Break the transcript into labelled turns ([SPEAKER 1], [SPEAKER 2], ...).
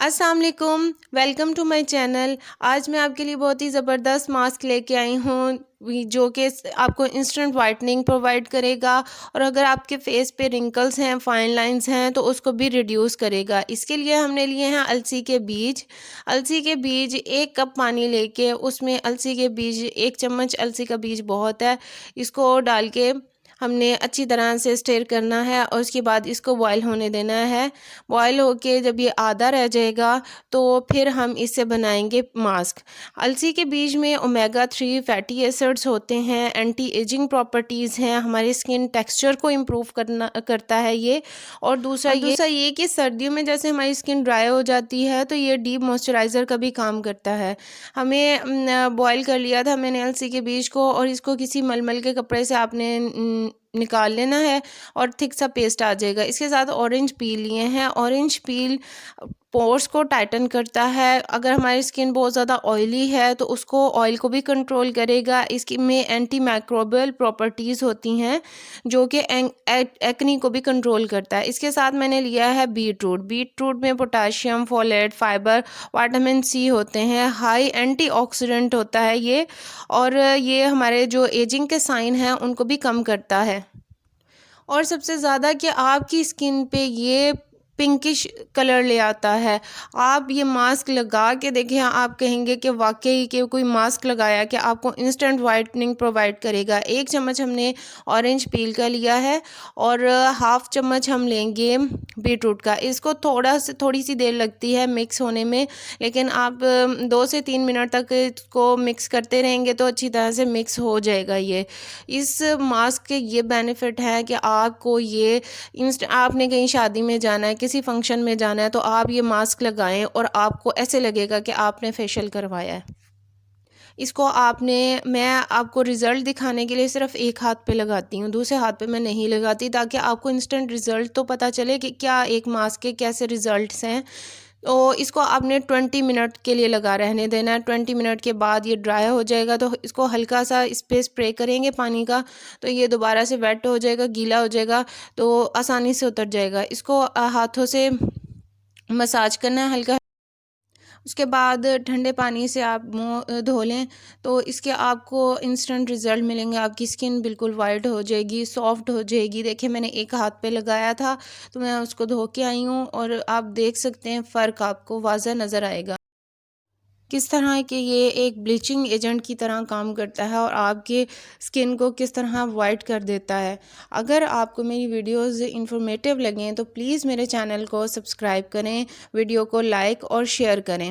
[SPEAKER 1] अस्सलाम वालेकुम, welcome to my channel. आज मैं आपके लिए बहुत ही ज़बरदस्त मास्क लेके आई हूँ जो कि आपको इंस्टेंट वाइटनिंग प्रोवाइड करेगा और अगर आपके फेस पे रिंकल्स हैं, फाइन लाइंस हैं तो उसको भी रिड्यूस करेगा। इसके लिए हमने लिए हैं अलसी के बीज। अलसी के बीज 1 कप पानी लेके उसमें अलसी के बीज 1 चम्मच अलसी का बीज बहुत है, इसको डाल के हमने अच्छी तरह से स्टर करना है और उसके बाद इसको बॉयल होने देना है। बॉयल होके जब ये आधा रह जाएगा तो फिर हम इससे बनाएंगे मास्क। अलसी के बीज में ओमेगा 3 फैटी एसिड्स होते हैं, एंटी एजिंग प्रॉपर्टीज़ हैं, हमारे स्किन टेक्सचर को इम्प्रूव करता है ये। और दूसरा ये कि सर्दियों में जैसे हमारी स्किन ड्राई हो जाती है तो ये डीप मॉइस्चराइज़र का भी काम करता है। हमें बॉयल कर लिया था मैंने अलसी के बीज को और इसको किसी मलमल के कपड़े से आपने निकाल लेना है और थिक सा पेस्ट आ जाएगा। इसके साथ ऑरेंज पील लिए हैं। ऑरेंज पील पोर्स को टाइटन करता है। अगर हमारी स्किन बहुत ज़्यादा ऑयली है तो उसको ऑयल को भी कंट्रोल करेगा। इसकी में एंटी माइक्रोबियल प्रॉपर्टीज़ होती हैं जो कि एक्नी को भी कंट्रोल करता है। इसके साथ मैंने लिया है बीटरूट। बीटरूट में potassium, folate, fibre, vitamin C होते हैं, हाई एंटीऑक्सीडेंट होता है ये, और ये हमारे जो एजिंग के साइन हैं उनको भी कम करता है। और सबसे ज़्यादा कि आपकी स्किन पे ये पिंकिश कलर ले आता है। आप ये मास्क लगा के देखें, आप कहेंगे कि वाकई के कोई मास्क लगाया कि आपको इंस्टेंट वाइटनिंग प्रोवाइड करेगा। 1 चम्मच हमने ऑरेंज पील का लिया है और हाफ़ चम्मच हम लेंगे बीटरूट का। इसको थोड़ी सी देर लगती है मिक्स होने में, लेकिन आप 2 से 3 मिनट तक इसको मिक्स करते रहेंगे तो अच्छी तरह से मिक्स हो जाएगा ये। इस मास्क के ये बेनिफिट है कि आपको ये आपने कहीं शादी में जाना है, किसी फंक्शन में जाना है तो आप ये मास्क लगाएं और आपको ऐसे लगेगा कि आपने फेशियल करवाया है। इसको मैं आपको रिज़ल्ट दिखाने के लिए सिर्फ एक हाथ पे लगाती हूँ, दूसरे हाथ पे मैं नहीं लगाती, ताकि आपको इंस्टेंट रिज़ल्ट तो पता चले कि क्या एक मास्क के कैसे रिज़ल्ट्स हैं। तो इसको आपने 20 मिनट के लिए लगा रहने देना है। 20 मिनट के बाद ये ड्राई हो जाएगा तो इसको हल्का सा इस पे स्प्रे करेंगे पानी का, तो ये दोबारा से वेट हो जाएगा, गीला हो जाएगा, तो आसानी से उतर जाएगा। इसको हाथों से मसाज करना है हल्का। उसके बाद ठंडे पानी से आप मुँह धो लें तो इसके आपको इंस्टेंट रिज़ल्ट मिलेंगे। आपकी स्किन बिल्कुल वाइट हो जाएगी, सॉफ्ट हो जाएगी। देखिए मैंने एक हाथ पे लगाया था तो मैं उसको धो के आई हूँ और आप देख सकते हैं फ़र्क आपको वाज़ह नज़र आएगा किस तरह के ये एक ब्लीचिंग एजेंट की तरह काम करता है और आपके स्किन को किस तरह वाइट कर देता है। अगर आपको मेरी वीडियोस इंफॉर्मेटिव लगें तो प्लीज़ मेरे चैनल को सब्सक्राइब करें, वीडियो को लाइक और शेयर करें।